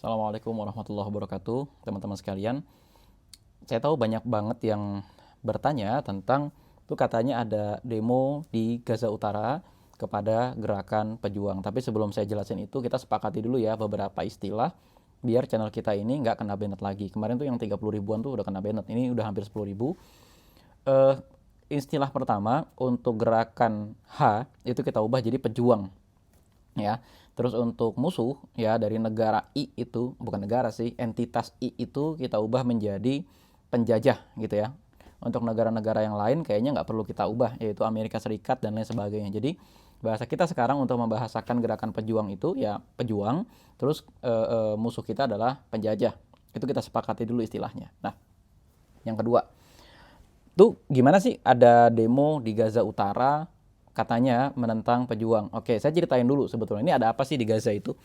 Assalamualaikum warahmatullahi wabarakatuh, teman-teman sekalian. Saya tahu banyak banget yang bertanya tentang itu katanya ada demo di Gaza Utara kepada gerakan pejuang. Tapi sebelum saya jelasin itu, kita sepakati dulu ya beberapa istilah biar channel kita ini nggak kena banned lagi. Kemarin tuh yang 30 ribuan tuh udah kena banned, ini udah hampir 10 ribu. Eh, Istilah pertama untuk gerakan H itu kita ubah jadi pejuang ya. Terus untuk musuh ya dari negara I itu, bukan negara sih, entitas I itu kita ubah menjadi penjajah gitu ya. Untuk negara-negara yang lain kayaknya nggak perlu kita ubah, yaitu Amerika Serikat dan lain sebagainya. Jadi bahasa kita sekarang untuk membahasakan gerakan pejuang itu ya pejuang, terus musuh kita adalah penjajah. Itu kita sepakati dulu istilahnya. Nah, yang kedua, tuh gimana sih ada demo di Gaza Utara katanya menentang pejuang. Oke, saya ceritain dulu sebetulnya ini ada apa sih di Gaza itu.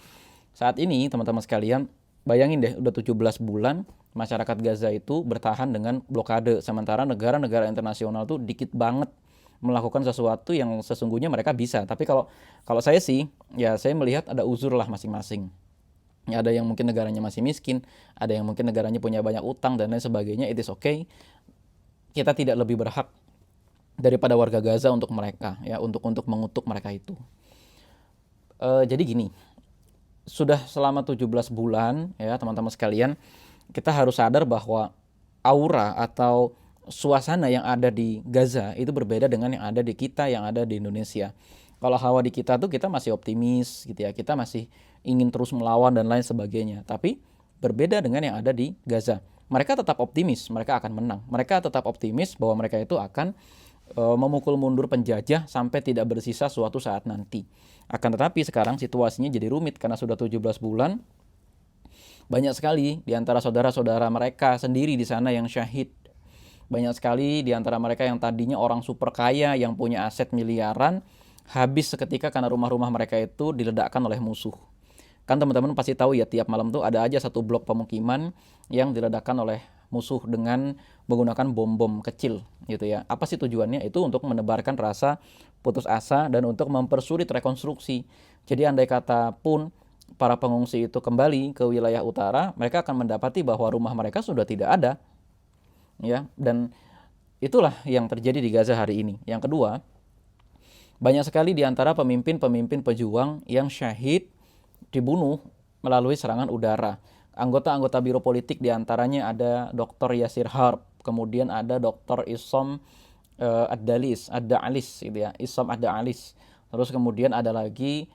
Saat ini teman-teman sekalian, bayangin deh udah 17 bulan masyarakat Gaza itu bertahan dengan blokade, sementara negara-negara internasional tuh dikit banget melakukan sesuatu yang sesungguhnya mereka bisa. Tapi kalau kalau saya sih, ya saya melihat ada uzur lah masing-masing. Ya, ada yang mungkin negaranya masih miskin, ada yang mungkin negaranya punya banyak utang dan lain sebagainya. It is okay. Kita tidak lebih berhak daripada warga Gaza untuk mereka ya, untuk mengutuk mereka itu. Jadi gini, sudah selama 17 bulan ya teman-teman sekalian, kita harus sadar bahwa aura atau suasana yang ada di Gaza itu berbeda dengan yang ada di kita, yang ada di Indonesia. Kalau hawa di kita tuh kita masih optimis gitu ya, kita masih ingin terus melawan dan lain sebagainya. Tapi berbeda dengan yang ada di Gaza. Mereka tetap optimis, mereka akan menang. Mereka tetap optimis bahwa mereka itu akan memukul mundur penjajah sampai tidak bersisa suatu saat nanti. Akan tetapi sekarang situasinya jadi rumit karena sudah 17 bulan. Banyak sekali di antara saudara-saudara mereka sendiri di sana yang syahid. Banyak sekali di antara mereka yang tadinya orang super kaya, yang punya aset miliaran, habis seketika karena rumah-rumah mereka itu diledakkan oleh musuh. Kan teman-teman pasti tahu ya, tiap malam tuh ada aja satu blok pemukiman yang diledakkan oleh musuh dengan menggunakan bom-bom kecil gitu ya. Apa sih tujuannya? Itu untuk menebarkan rasa putus asa dan untuk mempersulit rekonstruksi. Jadi andai kata pun para pengungsi itu kembali ke wilayah utara, mereka akan mendapati bahwa rumah mereka sudah tidak ada ya. Dan itulah yang terjadi di Gaza hari ini. Yang kedua, banyak sekali di antara pemimpin-pemimpin pejuang yang syahid dibunuh melalui serangan udara. Anggota-anggota biro politik diantaranya ada Dr. Yasir Harb, kemudian ada Dr. Isom Ad-Da'alis gitu ya, Isom Ad-Da'alis. Terus kemudian ada lagi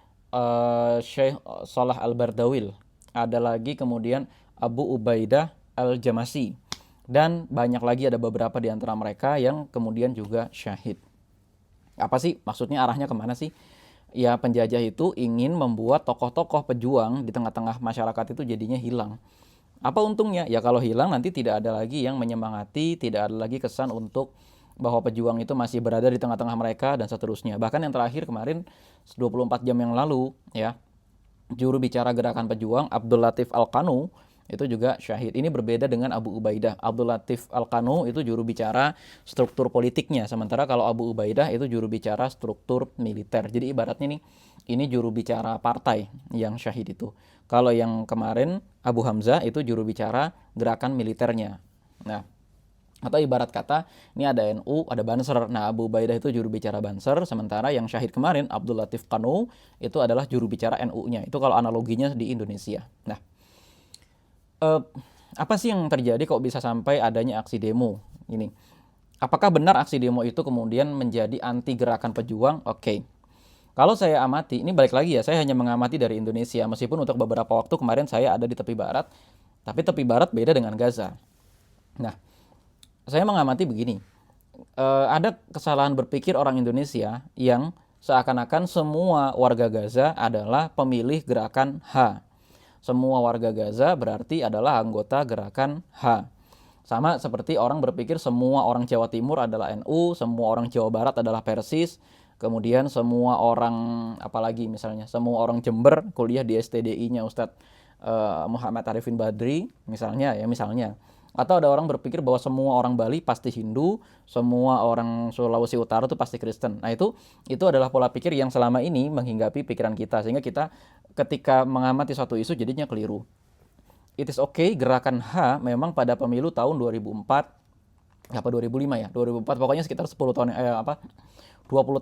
Syekh Salah Al-Bardawil, ada lagi kemudian Abu Ubaidah Al-Jamasi, dan banyak lagi ada beberapa di antara mereka yang kemudian juga syahid. Apa sih maksudnya, arahnya kemana sih? Ya penjajah itu ingin membuat tokoh-tokoh pejuang di tengah-tengah masyarakat itu jadinya hilang. Apa untungnya? Ya kalau hilang nanti tidak ada lagi yang menyemangati, tidak ada lagi kesan untuk bahwa pejuang itu masih berada di tengah-tengah mereka dan seterusnya. Bahkan yang terakhir kemarin 24 jam yang lalu ya, juru bicara gerakan pejuang Abdul Latif Al-Qanu itu juga syahid. Ini berbeda dengan Abu Ubaidah. Abdul Latif Al-Qanu itu juru bicara struktur politiknya, sementara kalau Abu Ubaidah itu juru bicara struktur militer. Jadi ibaratnya nih, ini juru bicara partai yang syahid itu. Kalau yang kemarin Abu Hamzah itu juru bicara gerakan militernya. Nah, atau ibarat kata, ini ada NU, ada Banser. Nah, Abu Ubaidah itu juru bicara Banser, sementara yang syahid kemarin Abdul Latif Qanu itu adalah juru bicara NU-nya. Itu kalau analoginya di Indonesia. Nah, eh, apa sih yang terjadi kok bisa sampai adanya aksi demo ini? Apakah benar aksi demo itu kemudian menjadi anti gerakan pejuang? Oke. Kalau saya amati, ini balik lagi ya, saya hanya mengamati dari Indonesia, meskipun untuk beberapa waktu kemarin saya ada di tepi barat, tapi tepi barat beda dengan Gaza. Nah, saya mengamati begini, ada kesalahan berpikir orang Indonesia yang seakan-akan semua warga Gaza adalah pemilih gerakan H. Semua warga Gaza berarti adalah anggota gerakan H. Sama seperti orang berpikir semua orang Jawa Timur adalah NU, semua orang Jawa Barat adalah Persis, kemudian semua orang apalagi misalnya, semua orang Jember kuliah di STDI-nya Ustadz Muhammad Arifin Badri misalnya ya, misalnya. Atau ada orang berpikir bahwa semua orang Bali pasti Hindu, semua orang Sulawesi Utara itu pasti Kristen. Nah, itu adalah pola pikir yang selama ini menghinggapi pikiran kita, sehingga kita ketika mengamati suatu isu jadinya keliru. it is okay gerakan H memang pada pemilu tahun 2004 apa 2005 ya 2004 pokoknya sekitar 10 tahun 20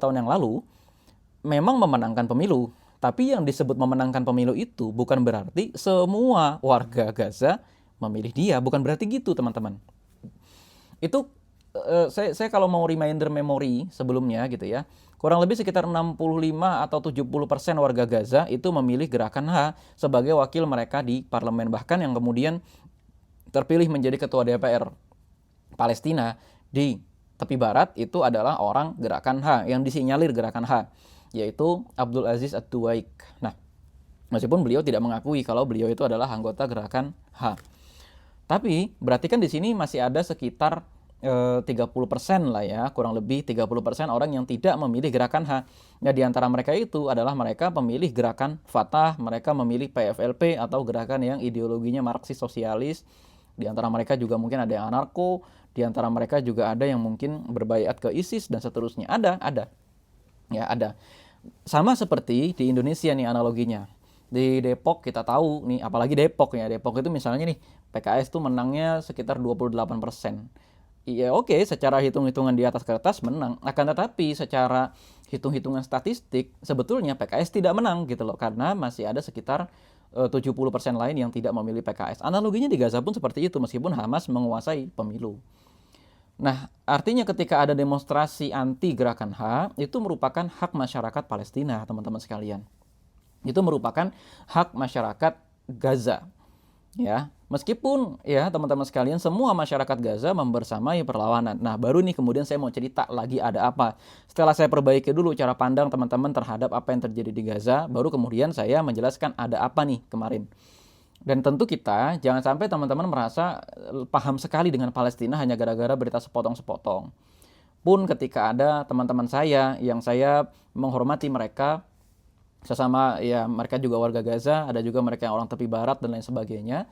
tahun yang lalu memang memenangkan pemilu. Tapi yang disebut memenangkan pemilu itu bukan berarti semua warga Gaza memilih dia, bukan berarti gitu teman-teman. Itu saya kalau mau reminder memori sebelumnya gitu ya, kurang lebih sekitar 65 atau 70% warga Gaza itu memilih gerakan H sebagai wakil mereka di parlemen, bahkan yang kemudian terpilih menjadi ketua DPR Palestina di tepi barat itu adalah orang gerakan H yang disinyalir gerakan H, yaitu Abdul Aziz Ad-Duwaik. Nah, meskipun beliau tidak mengakui kalau beliau itu adalah anggota gerakan H. Tapi berarti kan di sini masih ada sekitar 30% lah ya, kurang lebih 30% orang yang tidak memilih gerakan H. Nah, di antara mereka itu adalah mereka pemilih gerakan Fatah, mereka memilih PFLP atau gerakan yang ideologinya Marxis sosialis. Di antara mereka juga mungkin ada yang anarko, di antara mereka juga ada yang mungkin berbaiat ke ISIS dan seterusnya. Ada. Ya, ada. Sama seperti di Indonesia nih analoginya. Di Depok kita tahu nih, apalagi Depok ya. Depok itu misalnya nih, PKS tuh menangnya sekitar 28%. Iya oke, secara hitung-hitungan di atas kertas menang. Akan tetapi secara hitung-hitungan statistik sebetulnya PKS tidak menang gitu loh. Karena masih ada sekitar 70% lain yang tidak memilih PKS. Analoginya di Gaza pun seperti itu meskipun Hamas menguasai pemilu. Nah, artinya ketika ada demonstrasi anti gerakan H, itu merupakan hak masyarakat Palestina, teman-teman sekalian. Itu merupakan hak masyarakat Gaza. Ya, meskipun ya teman-teman sekalian semua masyarakat Gaza membersamai perlawanan. Nah, baru nih kemudian saya mau cerita lagi ada apa. Setelah saya perbaiki dulu cara pandang teman-teman terhadap apa yang terjadi di Gaza, baru kemudian saya menjelaskan ada apa nih kemarin. Dan tentu kita jangan sampai teman-teman merasa paham sekali dengan Palestina hanya gara-gara berita sepotong-sepotong. Pun ketika ada teman-teman saya yang saya menghormati mereka, sesama ya mereka juga warga Gaza, ada juga mereka yang orang tepi barat dan lain sebagainya.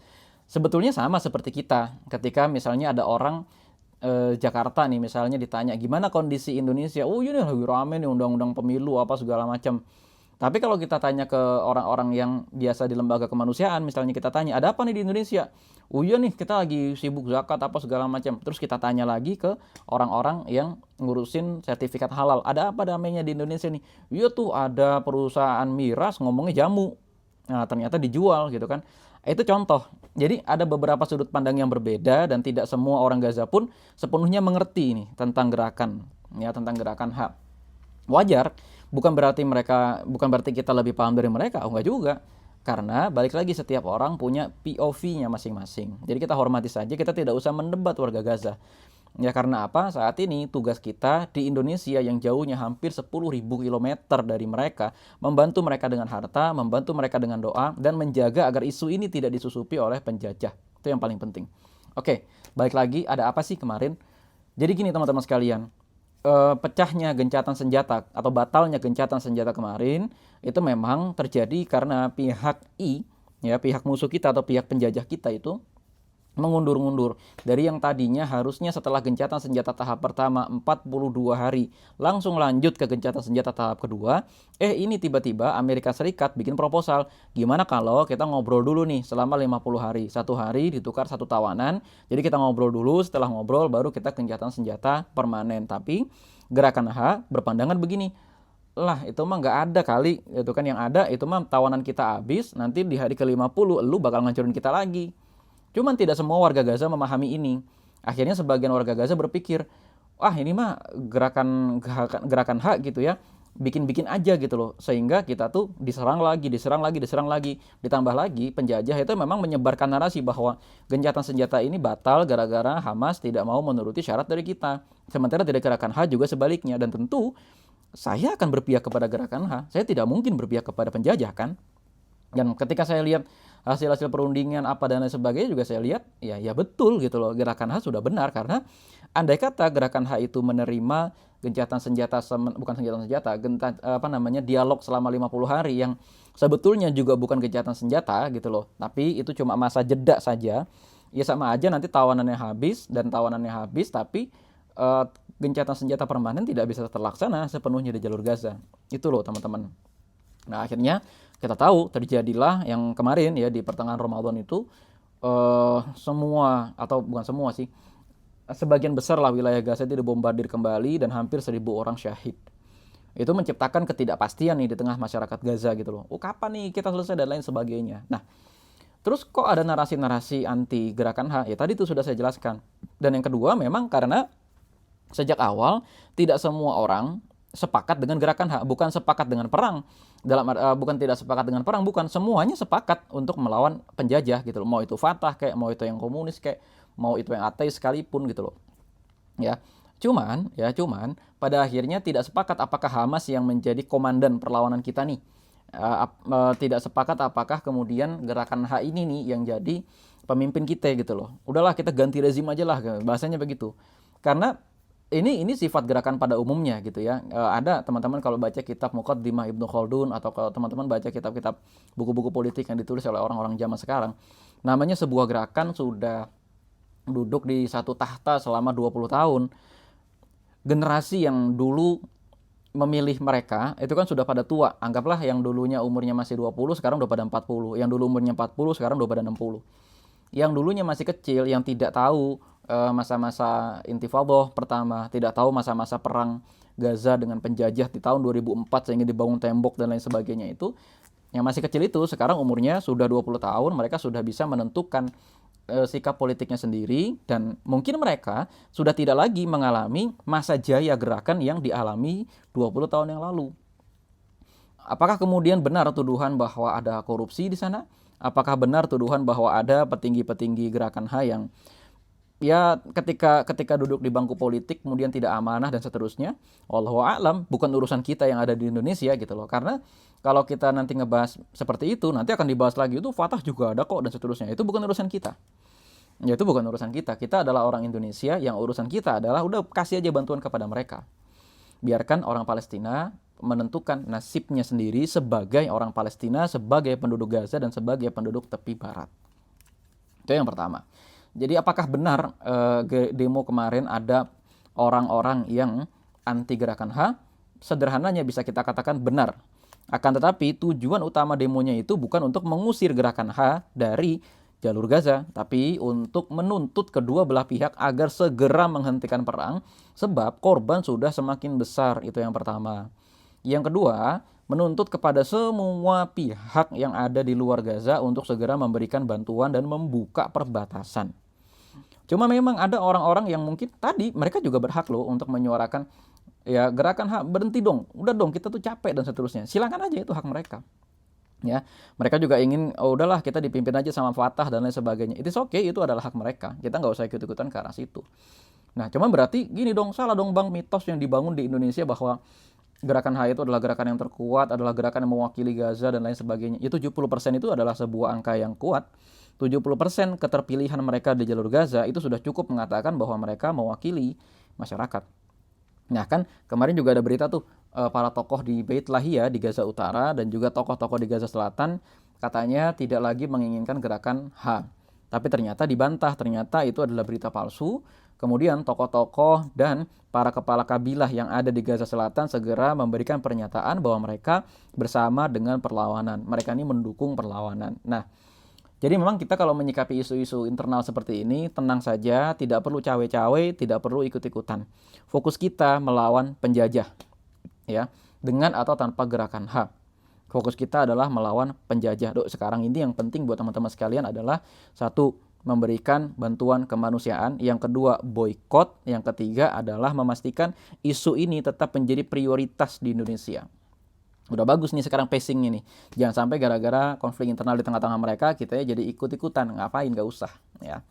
Sebetulnya sama seperti kita. Ketika misalnya ada orang Jakarta nih misalnya ditanya gimana kondisi Indonesia, oh ini lagi rame nih undang-undang pemilu apa segala macam. Tapi kalau kita tanya ke orang-orang yang biasa di lembaga kemanusiaan, misalnya kita tanya, ada apa nih di Indonesia? Oh iya nih, kita lagi sibuk zakat apa segala macam. Terus kita tanya lagi ke orang-orang yang ngurusin sertifikat halal. Ada apa damainya di Indonesia nih? Iya tuh ada perusahaan miras ngomongnya jamu. Nah ternyata dijual gitu kan. Itu contoh. Jadi ada beberapa sudut pandang yang berbeda dan tidak semua orang Gaza pun sepenuhnya mengerti nih tentang gerakan. Ya, tentang gerakan HAM. Wajar, bukan berarti kita lebih paham dari mereka, enggak juga. Karena balik lagi setiap orang punya POV-nya masing-masing. Jadi kita hormati saja, kita tidak usah mendebat warga Gaza. Ya karena apa? Saat ini tugas kita di Indonesia yang jauhnya hampir 10.000 kilometer dari mereka, membantu mereka dengan harta, membantu mereka dengan doa, dan menjaga agar isu ini tidak disusupi oleh penjajah. Itu yang paling penting. Oke, balik lagi, ada apa sih kemarin? Jadi gini teman-teman sekalian, pecahnya gencatan senjata atau batalnya gencatan senjata kemarin itu memang terjadi karena pihak ya pihak musuh kita atau pihak penjajah kita itu mengundur-undur dari yang tadinya harusnya setelah gencatan senjata tahap pertama 42 hari langsung lanjut ke gencatan senjata tahap kedua. Ini tiba-tiba Amerika Serikat bikin proposal, gimana kalau kita ngobrol dulu nih selama 50 hari, satu hari ditukar satu tawanan. Jadi kita ngobrol dulu, setelah ngobrol baru kita gencatan senjata permanen. Tapi gerakan H berpandangan begini, lah itu mah nggak ada kali, itu kan yang ada itu mah tawanan kita habis, nanti di hari ke-50 lu bakal ngancurin kita lagi. Cuman tidak semua warga Gaza memahami ini. Akhirnya sebagian warga Gaza berpikir, wah ini mah gerakan hak gitu ya, bikin-bikin aja gitu loh. Sehingga kita tuh diserang lagi. Ditambah lagi penjajah itu memang menyebarkan narasi bahwa gencatan senjata ini batal gara-gara Hamas tidak mau menuruti syarat dari kita. Sementara dari gerakan H juga sebaliknya. Dan tentu saya akan berpihak kepada gerakan H. Saya tidak mungkin berpihak kepada penjajah kan. Dan ketika saya lihat hasil-hasil perundingan apa dan lain sebagainya juga saya lihat ya betul gitu loh, gerakan H sudah benar. Karena andai kata gerakan H itu menerima gencatan senjata dialog selama 50 hari yang sebetulnya juga bukan gencatan senjata gitu loh, tapi itu cuma masa jeda saja, ya sama aja nanti tawanannya habis tapi gencatan senjata permanen tidak bisa terlaksana sepenuhnya di jalur Gaza. Itu loh teman-teman. Nah akhirnya kita tahu terjadilah yang kemarin ya di pertengahan Ramadan itu semua, atau bukan semua sih, sebagian besar lah wilayah Gaza itu dibombardir kembali dan hampir 1.000 orang syahid. Itu menciptakan ketidakpastian nih di tengah masyarakat Gaza gitu loh. Oh, kapan nih kita selesai dan lain sebagainya. Nah, terus kok ada narasi-narasi anti gerakan HAM? Ya tadi itu sudah saya jelaskan. Dan yang kedua memang karena sejak awal tidak semua orang sepakat dengan gerakan HAM, bukan sepakat dengan perang. Bukan tidak sepakat dengan perang, bukan, semuanya sepakat untuk melawan penjajah gitu loh. Mau itu Fatah kayak, mau itu yang komunis kayak, mau itu yang ateis sekalipun gitu loh. Ya. Cuman pada akhirnya tidak sepakat apakah Hamas yang menjadi komandan perlawanan kita nih. Tidak sepakat apakah kemudian gerakan H ini nih yang jadi pemimpin kita gitu loh. Udahlah kita ganti rezim aja lah, bahasanya begitu. Karena ini sifat gerakan pada umumnya gitu ya. Ada teman-teman kalau baca kitab Muqaddimah Ibnu Khaldun, atau kalau teman-teman baca kitab-kitab buku-buku politik yang ditulis oleh orang-orang zaman sekarang, namanya sebuah gerakan sudah duduk di satu tahta selama 20 tahun. Generasi yang dulu memilih mereka itu kan sudah pada tua. Anggaplah yang dulunya umurnya masih 20 sekarang udah pada 40. Yang dulu umurnya 40 sekarang udah pada 60. Yang dulunya masih kecil, yang tidak tahu masa-masa Intifadhah pertama, tidak tahu masa-masa perang Gaza dengan penjajah di tahun 2004 sehingga dibangun tembok dan lain sebagainya, itu yang masih kecil itu sekarang umurnya sudah 20 tahun, mereka sudah bisa menentukan sikap politiknya sendiri, dan mungkin mereka sudah tidak lagi mengalami masa jaya gerakan yang dialami 20 tahun yang lalu. Apakah kemudian benar tuduhan bahwa ada korupsi di sana? Apakah benar tuduhan bahwa ada petinggi-petinggi gerakan H yang ya ketika duduk di bangku politik kemudian tidak amanah dan seterusnya? Wallahu a'lam, bukan urusan kita yang ada di Indonesia gitu loh. Karena kalau kita nanti ngebahas seperti itu, nanti akan dibahas lagi itu Fatah juga ada kok dan seterusnya. Itu bukan urusan kita. Ya itu bukan urusan kita. Kita adalah orang Indonesia, yang urusan kita adalah udah kasih aja bantuan kepada mereka. Biarkan orang Palestina menentukan nasibnya sendiri sebagai orang Palestina, sebagai penduduk Gaza dan sebagai penduduk tepi barat. Itu yang pertama. Jadi apakah benar demo kemarin ada orang-orang yang anti gerakan H? Sederhananya bisa kita katakan benar. Akan tetapi tujuan utama demonya itu bukan untuk mengusir gerakan H dari jalur Gaza, tapi untuk menuntut kedua belah pihak agar segera menghentikan perang, sebab korban sudah semakin besar. Itu yang pertama. Yang kedua, menuntut kepada semua pihak yang ada di luar Gaza untuk segera memberikan bantuan dan membuka perbatasan. Cuma memang ada orang-orang yang mungkin tadi mereka juga berhak loh untuk menyuarakan, ya gerakan hak berhenti dong, udah dong kita tuh capek dan seterusnya. Silakan aja, itu hak mereka. Ya, mereka juga ingin, oh udahlah kita dipimpin aja sama Fatah dan lain sebagainya. Itu oke, itu adalah hak mereka. Kita nggak usah ikut-ikutan ke arah situ. Nah, cuman berarti gini dong, salah dong bang, mitos yang dibangun di Indonesia bahwa gerakan H itu adalah gerakan yang terkuat, adalah gerakan yang mewakili Gaza dan lain sebagainya. Itu 70% itu adalah sebuah angka yang kuat. 70% keterpilihan mereka di jalur Gaza itu sudah cukup mengatakan bahwa mereka mewakili masyarakat. Nah kan kemarin juga ada berita tuh, para tokoh di Beit Lahia di Gaza Utara dan juga tokoh-tokoh di Gaza Selatan katanya tidak lagi menginginkan gerakan H. Tapi ternyata dibantah, ternyata itu adalah berita palsu. Kemudian tokoh-tokoh dan para kepala kabilah yang ada di Gaza Selatan segera memberikan pernyataan bahwa mereka bersama dengan perlawanan. Mereka ini mendukung perlawanan. Nah, jadi memang kita kalau menyikapi isu-isu internal seperti ini, tenang saja, tidak perlu cawe-cawe, tidak perlu ikut-ikutan. Fokus kita melawan penjajah, ya, dengan atau tanpa gerakan H. Fokus kita adalah melawan penjajah. Sekarang ini yang penting buat teman-teman sekalian adalah satu, memberikan bantuan kemanusiaan. Yang kedua, boykot. Yang ketiga adalah memastikan isu ini tetap menjadi prioritas di Indonesia. Udah bagus nih sekarang pacingnya nih. Jangan sampai gara-gara konflik internal di tengah-tengah mereka kita ya jadi ikut-ikutan. Ngapain, gak usah ya.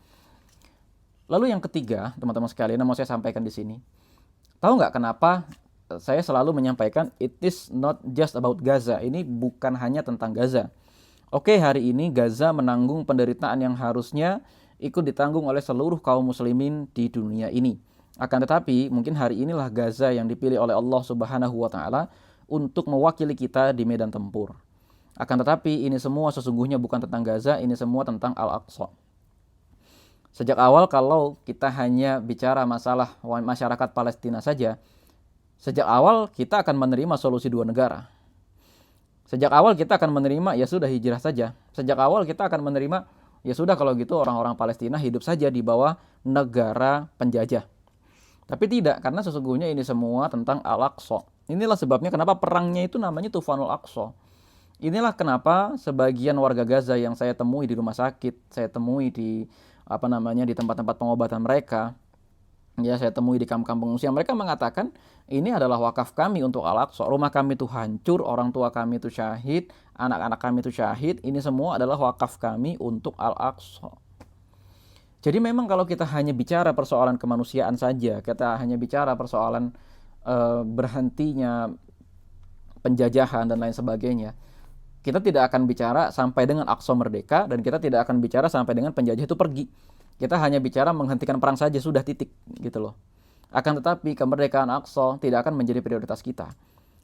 Lalu yang ketiga, teman-teman sekalian, yang mau saya sampaikan di sini. Tahu nggak kenapa saya selalu menyampaikan it is not just about Gaza. Ini bukan hanya tentang Gaza. Oke, hari ini Gaza menanggung penderitaan yang harusnya ikut ditanggung oleh seluruh kaum muslimin di dunia ini. Akan tetapi, mungkin hari inilah Gaza yang dipilih oleh Allah Subhanahu wa taala untuk mewakili kita di medan tempur. Akan tetapi ini semua sesungguhnya bukan tentang Gaza, ini semua tentang Al-Aqsa. Sejak awal kalau kita hanya bicara masalah masyarakat Palestina saja, sejak awal kita akan menerima solusi dua negara. Sejak awal kita akan menerima ya sudah hijrah saja. Sejak awal kita akan menerima Ya sudah kalau gitu orang-orang Palestina hidup saja di bawah negara penjajah. Tapi tidak, karena sesungguhnya ini semua tentang Al-Aqsa. Inilah sebabnya kenapa perangnya itu namanya Tufanul Aqsa. Inilah kenapa sebagian warga Gaza yang saya temui di rumah sakit, saya temui di di tempat-tempat pengobatan mereka, ya saya temui di kamp-kamp pengungsian, mereka mengatakan ini adalah wakaf kami untuk Al-Aqsa. Rumah kami itu hancur, orang tua kami itu syahid, anak-anak kami itu syahid. Ini semua adalah wakaf kami untuk Al-Aqsa. Jadi memang kalau kita hanya bicara persoalan kemanusiaan saja, kita hanya bicara persoalan berhentinya penjajahan dan lain sebagainya, kita tidak akan bicara sampai dengan Aqsa merdeka, dan kita tidak akan bicara sampai dengan penjajah itu pergi. Kita hanya bicara menghentikan perang saja, sudah, titik gitu loh. Akan tetapi kemerdekaan Aqsa tidak akan menjadi prioritas kita.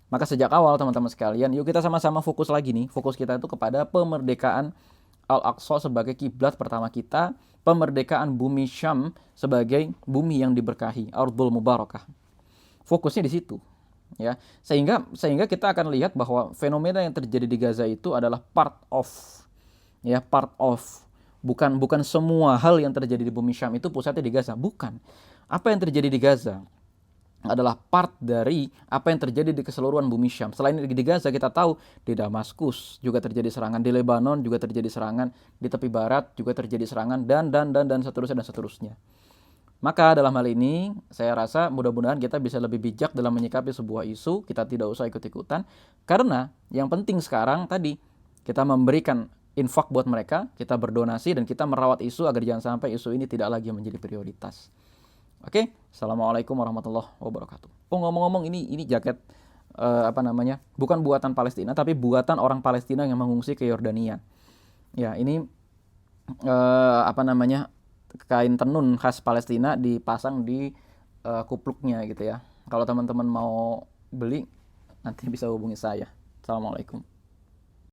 Maka sejak awal teman-teman sekalian, yuk kita sama-sama fokus lagi nih. Fokus kita itu kepada pemerdekaan Al-Aqsa sebagai kiblat pertama kita, pemerdekaan bumi Syam sebagai bumi yang diberkahi, Ardul Mubarakah. Fokusnya di situ. Ya, sehingga kita akan lihat bahwa fenomena yang terjadi di Gaza itu adalah part of, bukan semua hal yang terjadi di bumi Syam itu pusatnya di Gaza, bukan. Apa yang terjadi di Gaza adalah part dari apa yang terjadi di keseluruhan bumi Syam. Selain di Gaza, kita tahu di Damaskus juga terjadi serangan, di Lebanon juga terjadi serangan, di tepi barat juga terjadi serangan, dan seterusnya. Maka dalam hal ini saya rasa mudah-mudahan kita bisa lebih bijak dalam menyikapi sebuah isu. Kita tidak usah ikut-ikutan, karena yang penting sekarang tadi kita memberikan infak buat mereka, kita berdonasi, dan kita merawat isu agar jangan sampai isu ini tidak lagi menjadi prioritas. Oke, Assalamualaikum warahmatullahi wabarakatuh. Oh, ngomong-ngomong, ini jaket bukan buatan Palestina, tapi buatan orang Palestina yang mengungsi ke Yordania. Ya, ini kain tenun khas Palestina dipasang di kupluknya gitu ya. Kalau teman-teman mau beli, nanti bisa hubungi saya. Assalamualaikum.